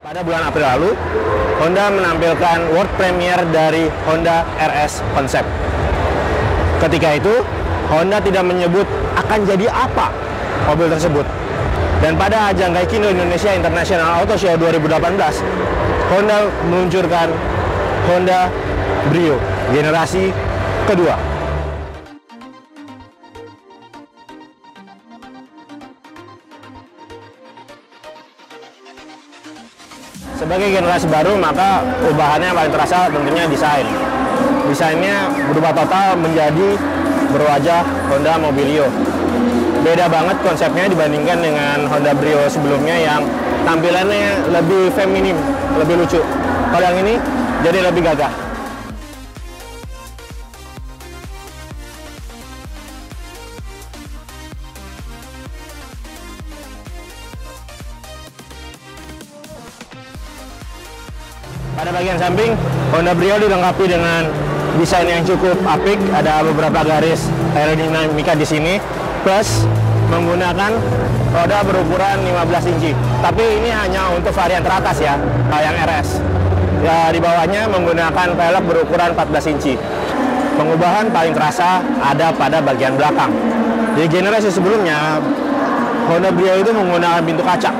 Pada bulan April lalu, Honda menampilkan world premiere dari Honda RS Concept. Ketika itu, Honda tidak menyebut akan jadi apa mobil tersebut. Dan pada ajang Gaikindo Indonesia International Auto Show 2018, Honda meluncurkan Honda Brio generasi kedua. Sebagai generasi baru, maka perubahannya yang paling terasa tentunya desain. Desainnya berubah total menjadi berwajah Honda Mobilio. Beda banget konsepnya dibandingkan dengan Honda Brio sebelumnya yang tampilannya lebih feminim, lebih lucu. Kalau yang ini jadi lebih gagah. Pada bagian samping, Honda Brio dilengkapi dengan desain yang cukup apik. Ada beberapa garis aerodinamika di sini, plus menggunakan roda berukuran 15 inci. Tapi ini hanya untuk varian teratas ya, yang RS. Ya, di bawahnya menggunakan velg berukuran 14 inci. Pengubahan paling terasa ada pada bagian belakang. Di generasi sebelumnya, Honda Brio itu menggunakan pintu kaca,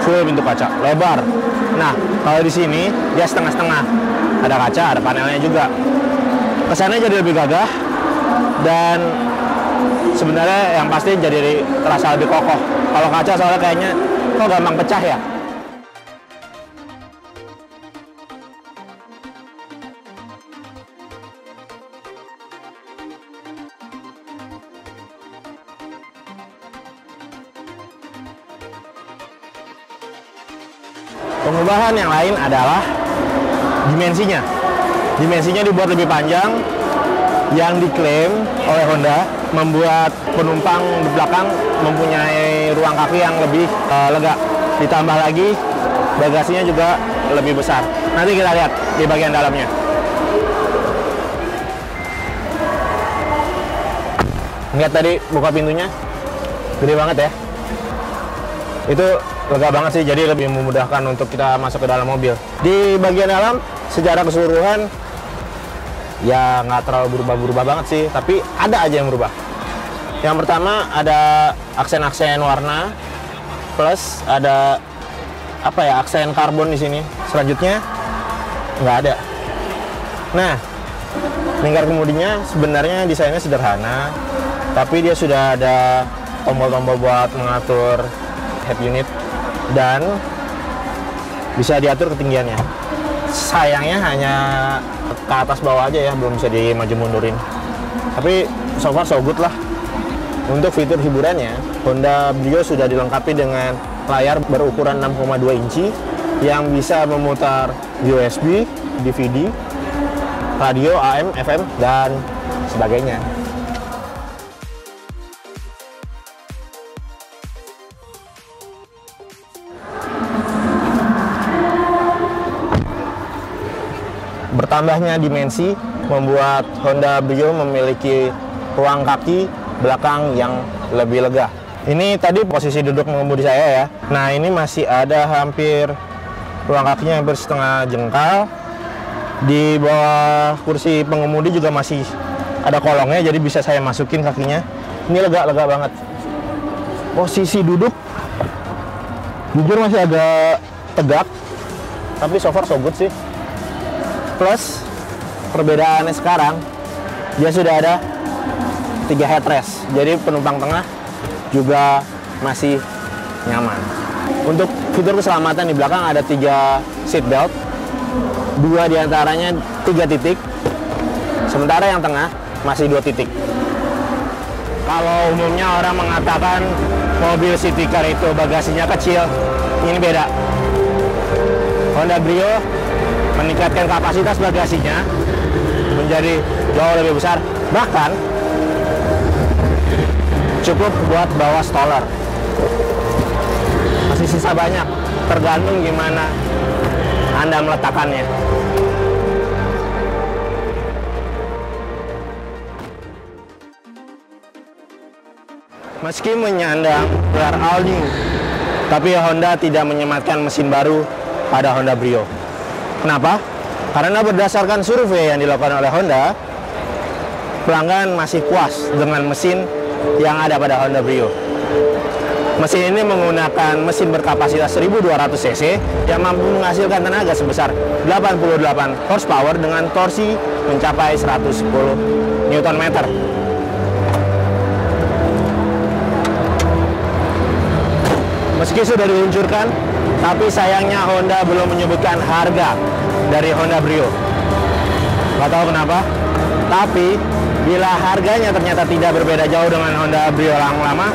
full pintu kaca, lebar. Nah, kalau di sini dia setengah-setengah. Ada kaca, ada panelnya juga. Kesannya jadi lebih gagah dan sebenarnya yang pasti jadi terasa lebih kokoh. Kalau kaca soalnya kayaknya kok gampang pecah ya. Pengubahan yang lain adalah dimensinya. Dimensinya dibuat lebih panjang, yang diklaim oleh Honda membuat penumpang di belakang mempunyai ruang kaki yang lebih lega. Ditambah lagi bagasinya juga lebih besar. Nanti kita lihat di bagian dalamnya. Lihat tadi buka pintunya, gede banget ya. Itu lega banget sih, jadi lebih memudahkan untuk kita masuk ke dalam mobil. Di bagian dalam secara keseluruhan ya nggak terlalu berubah-berubah banget sih, tapi ada aja yang berubah. Yang pertama ada aksen-aksen warna, plus ada apa ya, aksen karbon di sini. Selanjutnya nggak ada. Nah, lingkar kemudinya sebenarnya desainnya sederhana, tapi dia sudah ada tombol-tombol buat mengatur head unit dan bisa diatur ketinggiannya. Sayangnya hanya ke atas bawah aja ya, belum bisa dimaju mundurin. Tapi so far so good lah. Untuk fitur hiburannya, Honda Brio sudah dilengkapi dengan layar berukuran 6,2 inci yang bisa memutar USB, DVD, radio AM, FM, dan sebagainya. Bertambahnya dimensi membuat Honda Brio memiliki ruang kaki belakang yang lebih lega. Ini tadi posisi duduk mengemudi saya ya. Nah, ini masih ada hampir ruang kakinya hampir setengah jengkal. Di bawah kursi pengemudi juga masih ada kolongnya, jadi bisa saya masukin kakinya. Ini lega banget. Posisi duduk jujur masih agak tegak, tapi so far so good sih. Plus perbedaannya sekarang dia sudah ada 3 headrest, jadi penumpang tengah juga masih nyaman. Untuk fitur keselamatan di belakang ada 3 seat belt, 2 diantaranya 3 titik, sementara yang tengah masih 2 titik. Kalau umumnya orang mengatakan mobil city car itu bagasinya kecil, ini beda. Honda Brio meningkatkan kapasitas bagasinya menjadi jauh lebih besar, bahkan cukup buat bawa stroller. Masih sisa banyak, tergantung gimana Anda meletakkannya. Meski menyandang gelar all new, tapi Honda tidak menyematkan mesin baru pada Honda Brio. Kenapa? Karena berdasarkan survei yang dilakukan oleh Honda, pelanggan masih puas dengan mesin yang ada pada Honda Brio. Mesin ini menggunakan mesin berkapasitas 1200 cc yang mampu menghasilkan tenaga sebesar 88 horsepower dengan torsi mencapai 110 Nm. Meski sudah diluncurkan, tapi sayangnya Honda belum menyebutkan harga dari Honda Brio. Gak tahu kenapa, tapi bila harganya ternyata tidak berbeda jauh dengan Honda Brio yang lama,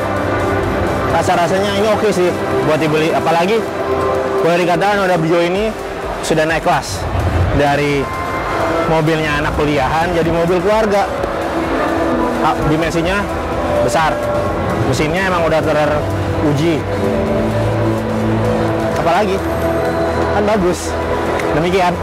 rasa-rasanya ini oke sih buat dibeli. Apalagi boleh dikatakan Honda Brio ini sudah naik kelas dari mobilnya anak kuliahan jadi mobil keluarga. Dimensinya besar, mesinnya emang udah teruji, apalagi kan bagus. Demikian.